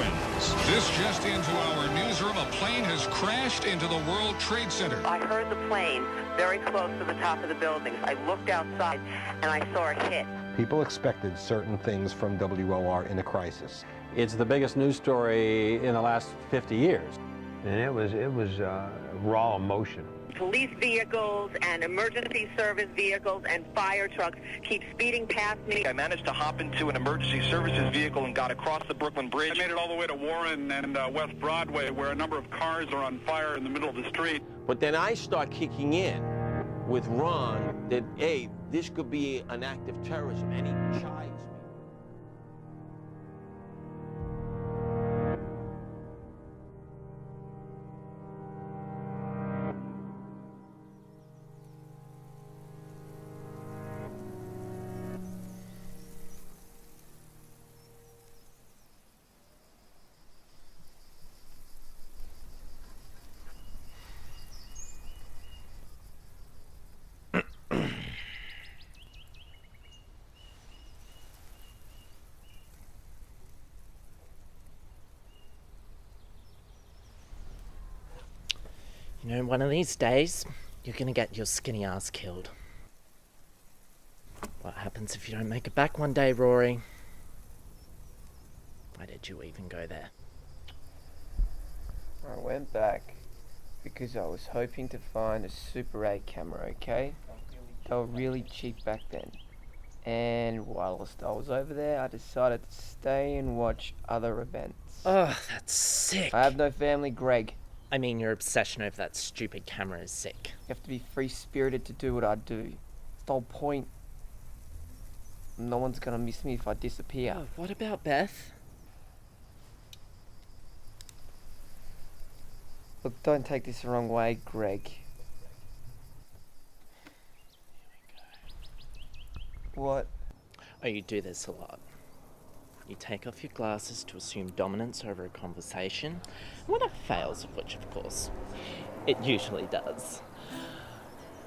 happens. This just into our newsroom. A plane has crashed into the World Trade Center. I heard the plane very close to the top of the buildings. I looked outside and I saw it hit. People expected certain things from WOR in a crisis. It's the biggest news story in the last 50 years. And it was raw emotion. Police vehicles and emergency service vehicles and fire trucks keep speeding past me. I managed to hop into an emergency services vehicle and got across the Brooklyn Bridge. I made it all the way to Warren and West Broadway, where a number of cars are on fire in the middle of the street. But then I start kicking in with Ron that, hey, this could be an act of terrorism, and he chides me. You know, one of these days, you're gonna get your skinny ass killed. What happens if you don't make it back one day, Rawry? Why did you even go there? I went back because I was hoping to find a Super 8 camera, okay? They were really cheap back then. And whilst I was over there, I decided to stay and watch other events. Oh, that's sick. I have no family, Greg. I mean, your obsession over that stupid camera is sick. You have to be free-spirited to do what I do. It's the whole point. No one's gonna miss me if I disappear. Oh, what about Beth? Look, don't take this the wrong way, Greg. What? Oh, you do this a lot. You take off your glasses to assume dominance over a conversation, when it fails, of which, of course, it usually does.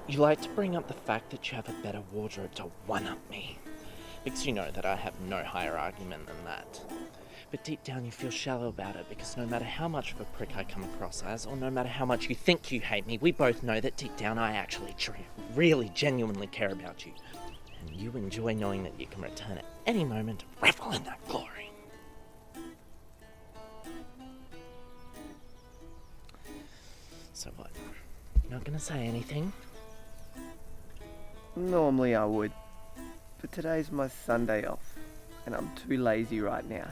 You like to bring up the fact that you have a better wardrobe to one-up me, because you know that I have no higher argument than that. But deep down you feel shallow about it, because no matter how much of a prick I come across as, or no matter how much you think you hate me, we both know that deep down I actually really genuinely care about you. And you enjoy knowing that you can return at any moment to revel in that glory. So what? You're not gonna say anything? Normally I would, but today's my Sunday off, and I'm too lazy right now.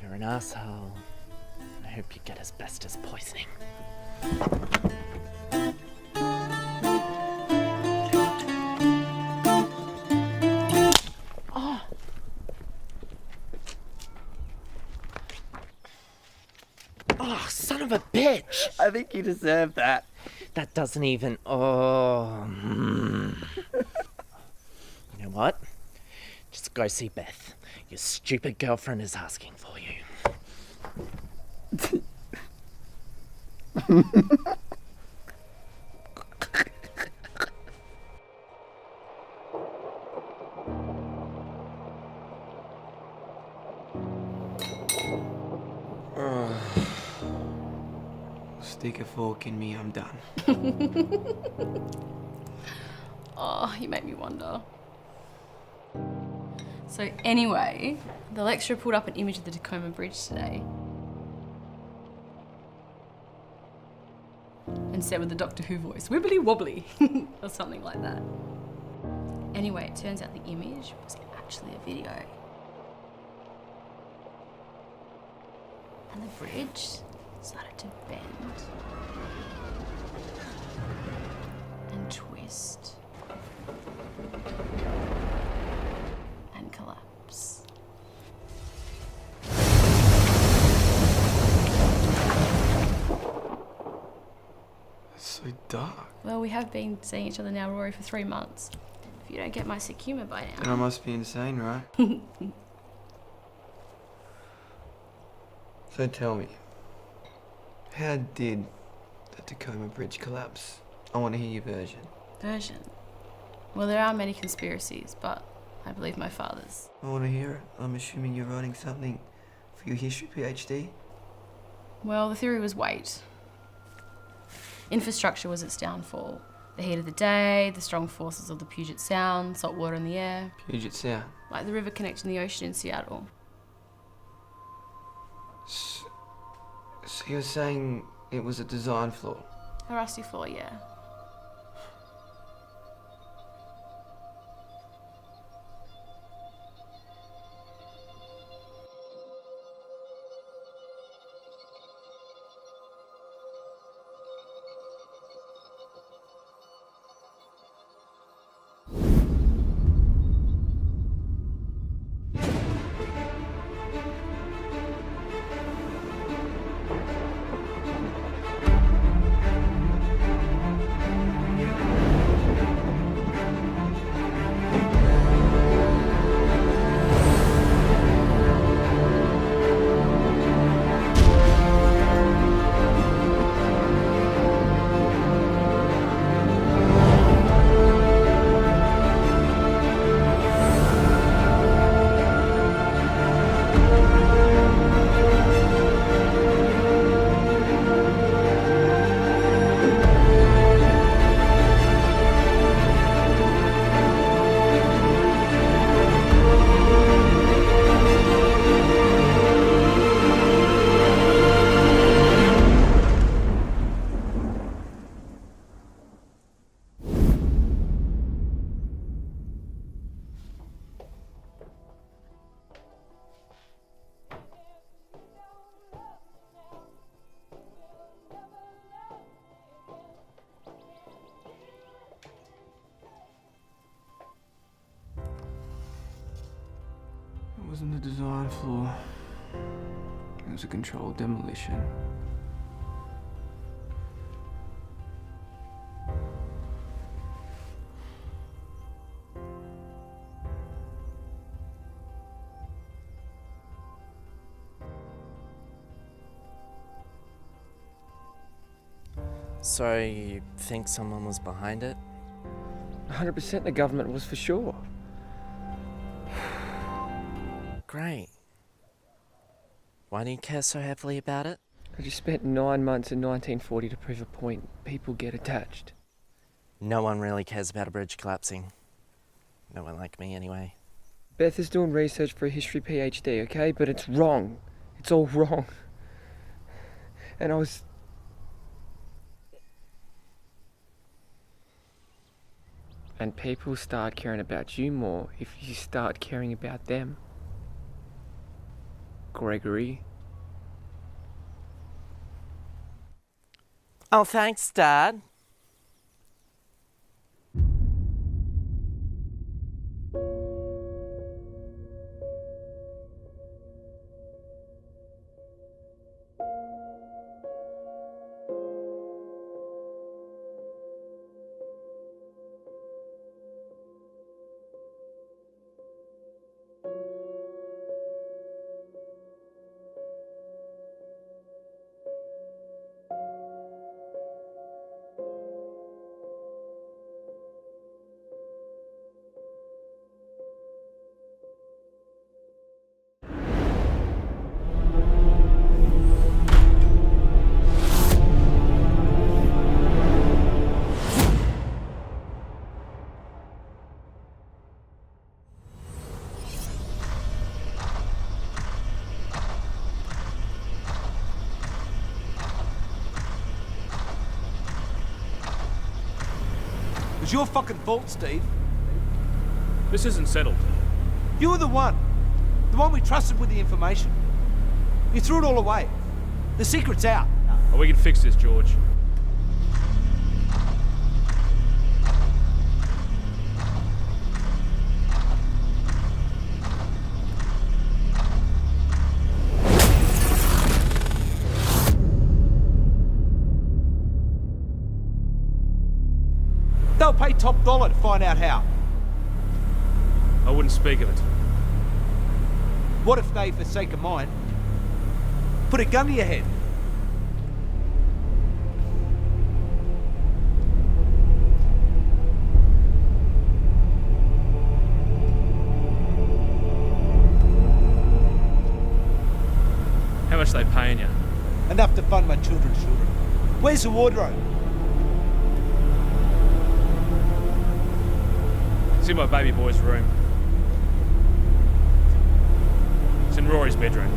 You're an asshole. I hope you get asbestos poisoning. Oh, son of a bitch! I think you deserve that. That doesn't even... Oh... You know what? Just go see Beth. Your stupid girlfriend is asking for you. Stick a fork in me, I'm done. Oh, you make me wonder. So anyway, the lecturer pulled up an image of the Tacoma Bridge today and said with the Doctor Who voice, wibbly wobbly, or something like that. Anyway, it turns out the image was actually a video. And the bridge started to bend and twist and collapse. It's so dark. Well, we have been seeing each other now, Rawry, for 3 months. If you don't get my sick humour by Then now. I must be insane, right? So tell me, how did the Tacoma Bridge collapse? I want to hear your version. Version. Well, there are many conspiracies, but I believe my father's. I want to hear it. I'm assuming you're writing something for your history PhD? Well, the theory was weight. Infrastructure was its downfall. The heat of the day, the strong forces of the Puget Sound, salt water in the air. Puget Sound? Like the river connecting the ocean in Seattle. So you're saying it was a design flaw? A rusty floor, yeah. It wasn't a design flaw. It was a controlled demolition. So you think someone was behind it? 100% the government was for sure. Great. Why do you care so heavily about it? I just spent 9 months in 1940 to prove a point. People get attached. No one really cares about a bridge collapsing. No one like me, anyway. Beth is doing research for a history PhD, okay? But it's wrong. It's all wrong. And I was... And people start caring about you more if you start caring about them. Gregory. Oh, thanks, Dad. It's your fucking fault, Steve. This isn't settled. You were the one we trusted with the information. You threw it all away. The secret's out. Oh, we can fix this, George. They'll pay top dollar to find out how. I wouldn't speak of it. What if they, for sake of mine, put a gun to your head? much they paying you? Enough to fund my children's children. Where's the wardrobe? It's in my baby boy's room. It's in Rawry's bedroom.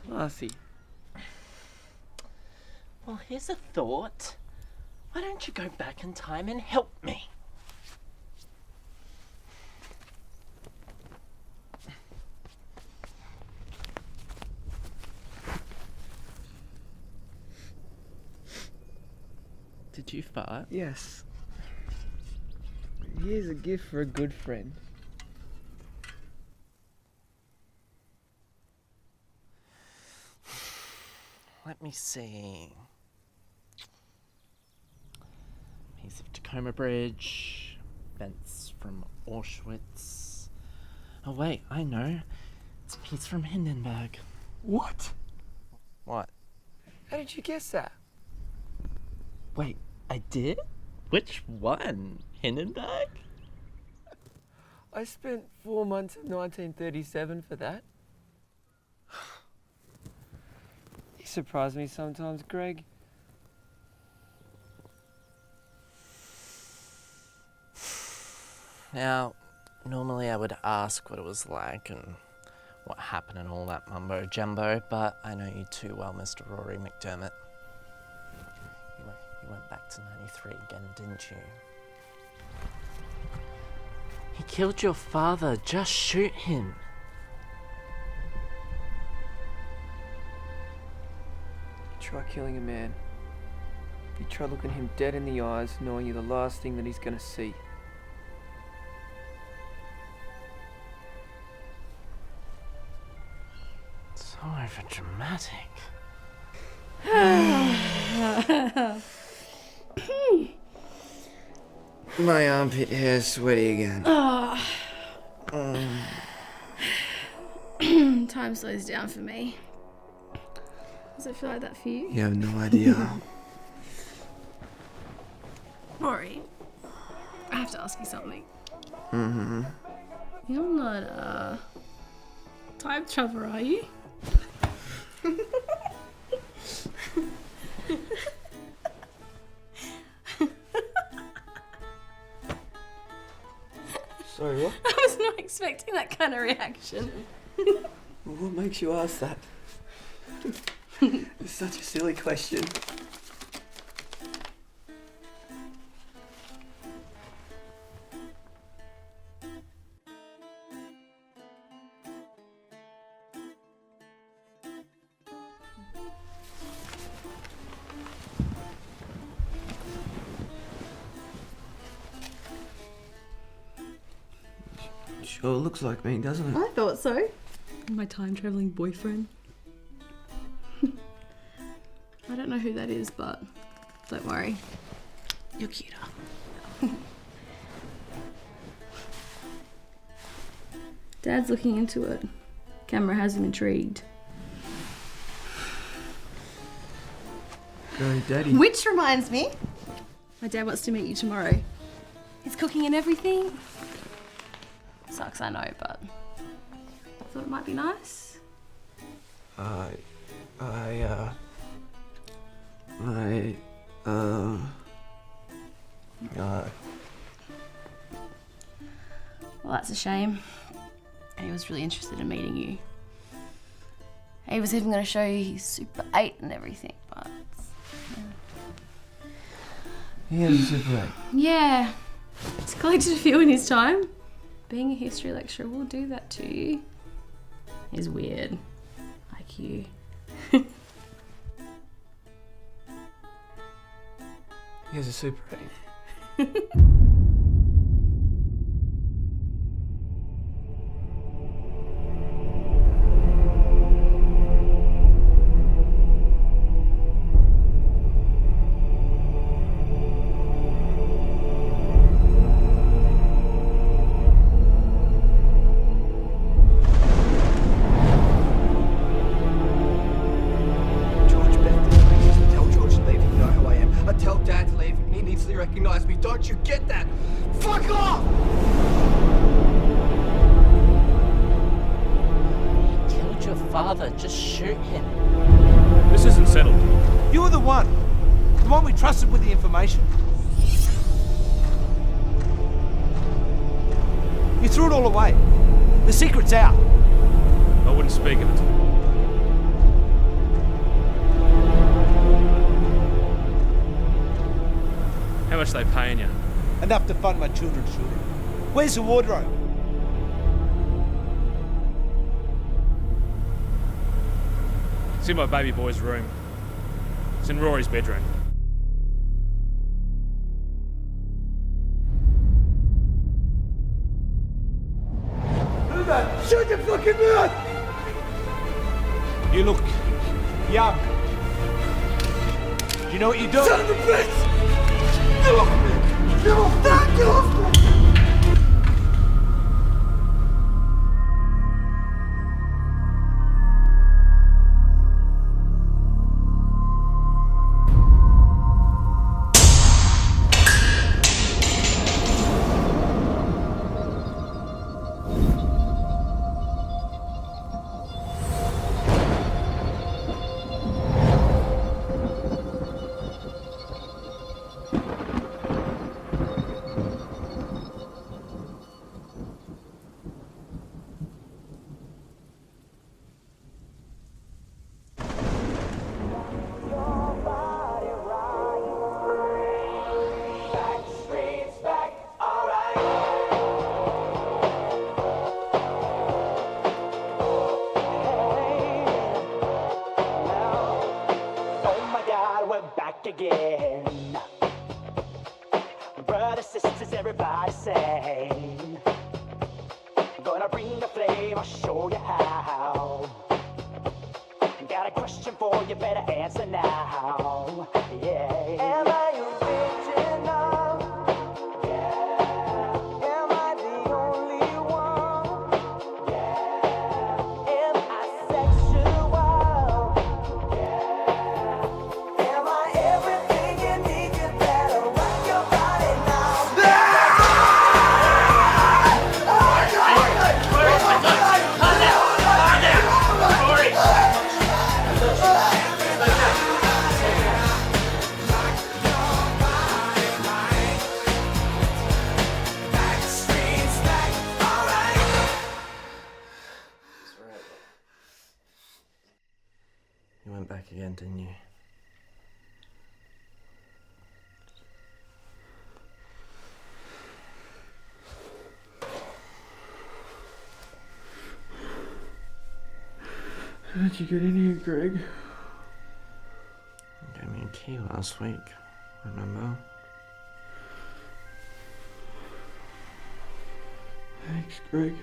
Classy. Well, here's a thought. Why don't you go back in time and help me? Did you fart? Yes. Here's a gift for a good friend. Let me see. Piece of Tacoma Bridge, vents from Auschwitz. Oh wait, I know. It's a piece from Hindenburg. What? What? How did you guess that? Wait, I did? Which one? Hindenburg? I spent 4 months of 1937 for that. You surprise me sometimes, Greg. Now, normally I would ask what it was like and what happened and all that mumbo jumbo, but I know you too well, Mr. Rawry McDermott. You went back to 93 again, didn't you? He killed your father. Just shoot him. Try killing a man. You try looking him dead in the eyes, knowing you're the last thing that he's gonna see. So overdramatic. My armpit hair's sweaty again. Time slows down for me. Does it feel like that for you? You have no idea. Rawry, I have to ask you something. Mm-hmm. You're not a time traveler, are you? Sorry, what? I was not expecting that kind of reaction. What makes you ask that? It's such a silly question. Sure looks like me, doesn't it? I thought so. My time traveling boyfriend. I don't know who that is, but don't worry. You're cuter. Dad's looking into it. Camera has him intrigued. Go, Daddy. Which reminds me, my dad wants to meet you tomorrow. He's cooking and everything. Sucks, I know, but I thought it might be nice. Well, that's a shame. He was really interested in meeting you. He was even going to show you his Super 8 and everything, but... He has a Super 8. Yeah. He's collected a few in his time. Being a history lecturer will do that to you. He's weird. Like you. He has a Super 8. Recognize me, don't you get that? Fuck off! He killed your father, just shoot him. This isn't settled. You were the one we trusted with the information. You threw it all away. The secret's out. I wouldn't speak of it. How much are they paying you? Enough to fund my children's children. Where's the wardrobe? It's in my baby boy's room. It's in Rawry's bedroom. Do that! Shut your fucking mouth! You look young. Do you know what you're doing? Son of a bitch! Get off me! Get off me! Get off me! Again, brothers, sisters, everybody sing. Gonna bring the flame, I'll show you how. Got a question for you, better answer now. Yeah. Am I original? Yeah. Am I the only one? Yeah. Am I sexual? You went back again, didn't you? How did you get in here, Greg? You gave me a key last week, remember? Thanks, Greg.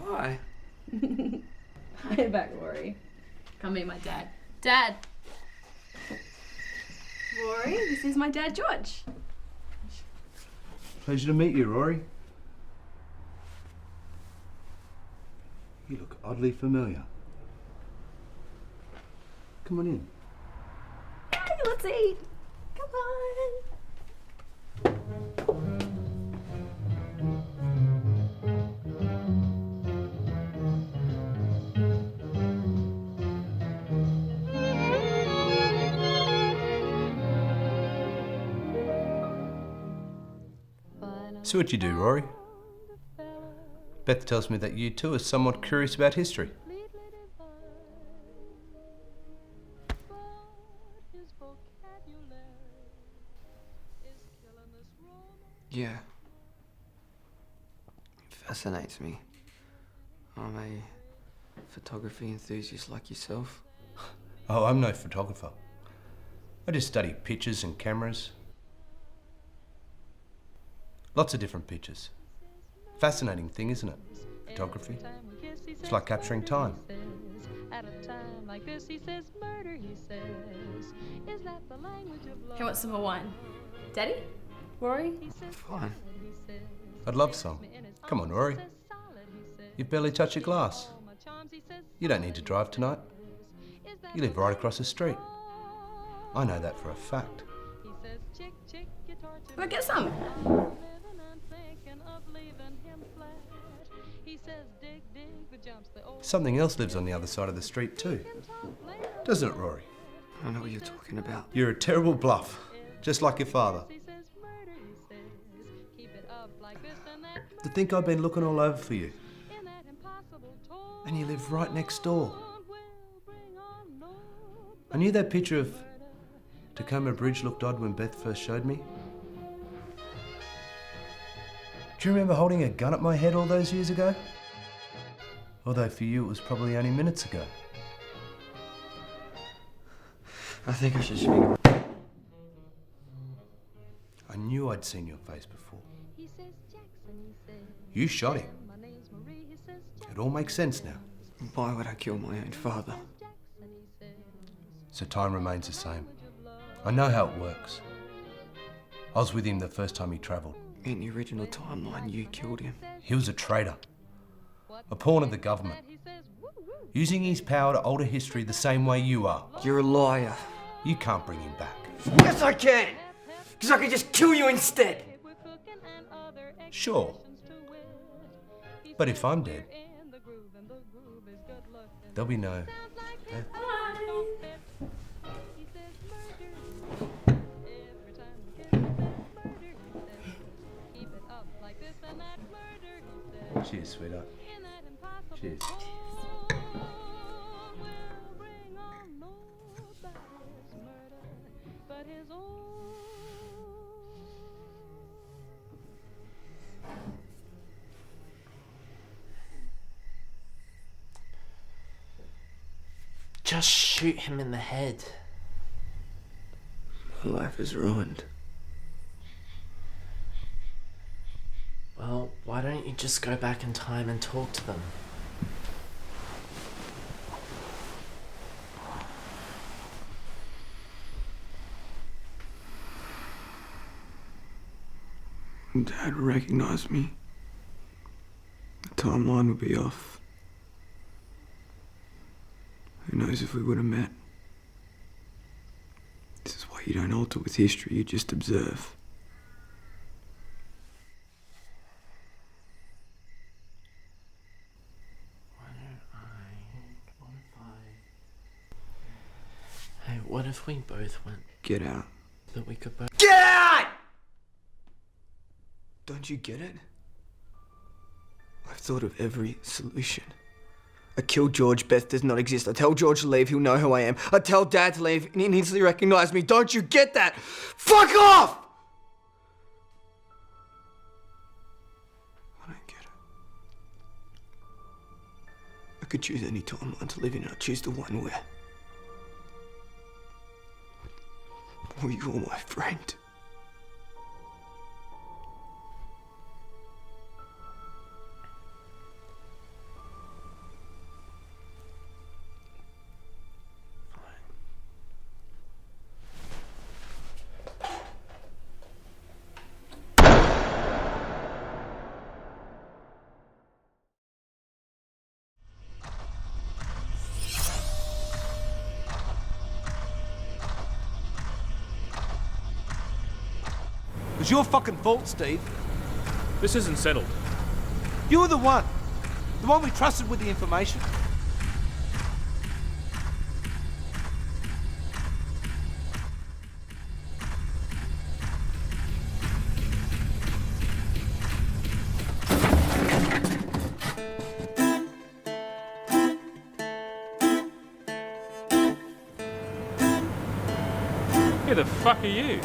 Hi. Hi back, Rawry. Come meet my dad. Dad! Rawry, this is my dad, George. Pleasure to meet you, Rawry. You look oddly familiar. Come on in. Hey, let's eat. Come on. So what you do, Rawry? Beth tells me that you too are somewhat curious about history. Yeah. It fascinates me. I'm a photography enthusiast like yourself. Oh, I'm no photographer. I just study pictures and cameras. Lots of different pictures. Fascinating thing, isn't it? Photography. It's like capturing time. Who wants some more wine? Daddy? Rawry? Fine. I'd love some. Come on, Rawry. You've barely touched your glass. You don't need to drive tonight. You live right across the street. I know that for a fact. Well, get some. Something else lives on the other side of the street too. Doesn't it, Rawry? I don't know what you're talking about. You're a terrible bluff, just like your father. To think I've been looking all over for you. And you live right next door. I knew that picture of Tacoma Bridge looked odd when Beth first showed me. Do you remember holding a gun at my head all those years ago? Although for you it was probably only minutes ago. I think I should speak. I knew I'd seen your face before. You shot him. It all makes sense now. Why would I kill my own father? So time remains the same. I know how it works. I was with him the first time he travelled. In the original timeline, you killed him. He was a traitor. A pawn of the government. Using his power to alter history the same way you are. You're a liar. You can't bring him back. Yes, I can! Because I could just kill you instead! Sure. But if I'm dead, there'll be no Beth. Cheers, sweetheart. Cheers. Just shoot him in the head. My life is ruined. Well, why don't you just go back in time and talk to them? Dad recognized me. The timeline would be off. Who knows if we would have met? This is why you don't alter with history, you just observe. Hey, what if we both went? Get out. That we could both. Get out! Don't you get it? I've thought of every solution. I kill George, Beth does not exist. I tell George to leave, he'll know who I am. I tell Dad to leave, and he instantly recognise me. Don't you get that? Fuck off! I don't get it. I could choose any timeline to live in, and I choose the one where you're my friend. was your fucking fault, Steve. This isn't settled. You were the one we trusted with the information. Who the fuck are you?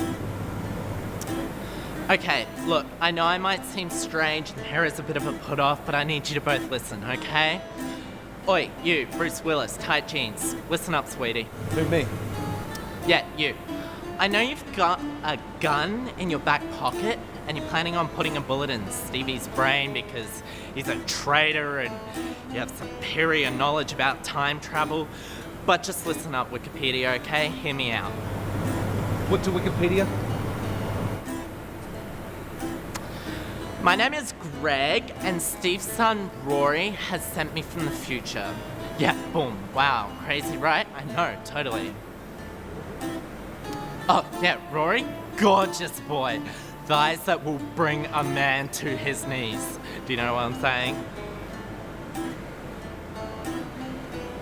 Okay, look, I know I might seem strange and here is a bit of a put-off, but I need you to both listen, okay? Oi, you, Bruce Willis, tight jeans. Listen up, sweetie. Who, me? Yeah, you. I know you've got a gun in your back pocket and you're planning on putting a bullet in Stevie's brain because he's a traitor and you have superior knowledge about time travel. But just listen up, Wikipedia, okay? Hear me out. What to Wikipedia? My name is Greg, and Steve's son, Rawry, has sent me from the future. Yeah, boom. Wow, crazy, right? I know, totally. Oh, yeah, Rawry, gorgeous boy. Thighs that will bring a man to his knees. Do you know what I'm saying?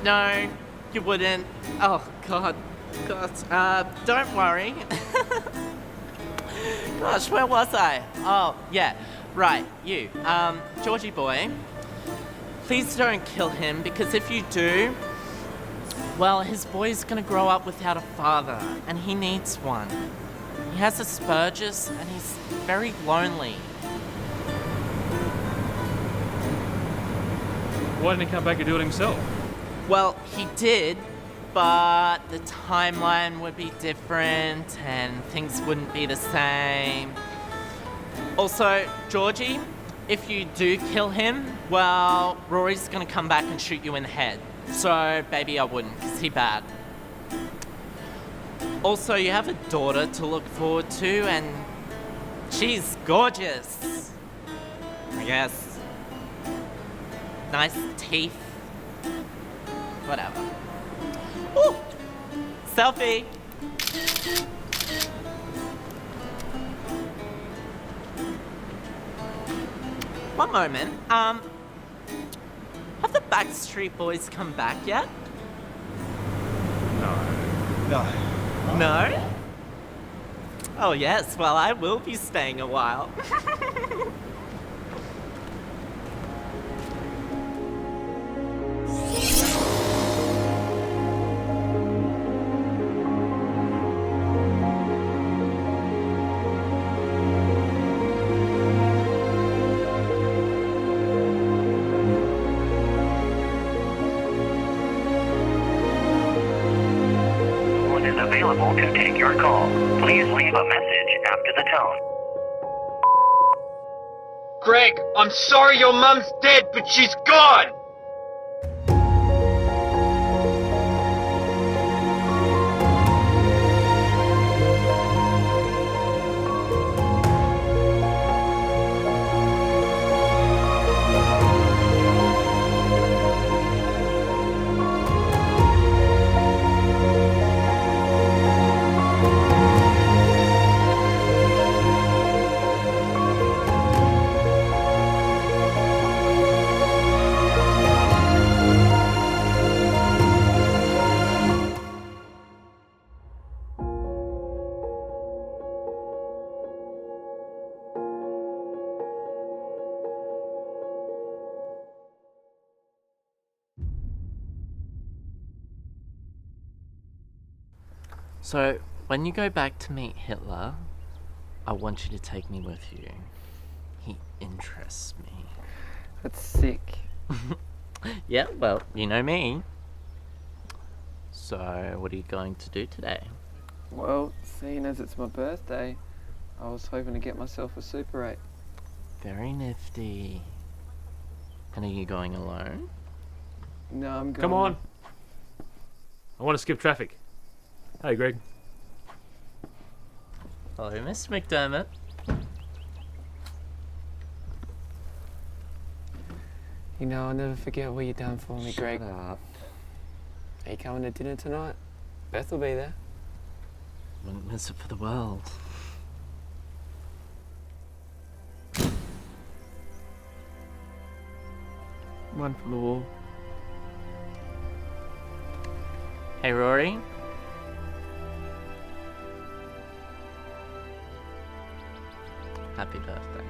No, you wouldn't. Oh, God. Don't worry. Gosh, where was I? Oh, yeah. Right, you. Georgie boy, please don't kill him, because if you do, well, his boy's gonna grow up without a father, and he needs one. He has Asperger's, and he's very lonely. Why didn't he come back and do it himself? Well, he did, but the timeline would be different, and things wouldn't be the same. Also, Georgie, if you do kill him, well, Rory's gonna come back and shoot you in the head. So, baby, I wouldn't, because he's bad. Also, you have a daughter to look forward to, and she's gorgeous. I guess. Nice teeth. Whatever. Ooh! Selfie! One moment. Have the Backstreet Boys come back yet? No. No? Oh yes, well I will be staying a while. Available to take your call. Please leave a message after the tone. Greg, I'm sorry your mum's dead, but she's gone! So, when you go back to meet Hitler, I want you to take me with you. He interests me. That's sick. Yeah, well, you know me. So, what are you going to do today? Well, seeing as it's my birthday, I was hoping to get myself a Super 8. Very nifty. And are you going alone? No, I'm going... Come on. I want to skip traffic. Hey, Greg. Hello, Mr. McDermott. You know, I'll never forget what you done for me, Greg. Shut up. Are you coming to dinner tonight? Beth will be there. Wouldn't miss it for the world. One for the wall. Hey, Rawry. Happy birthday.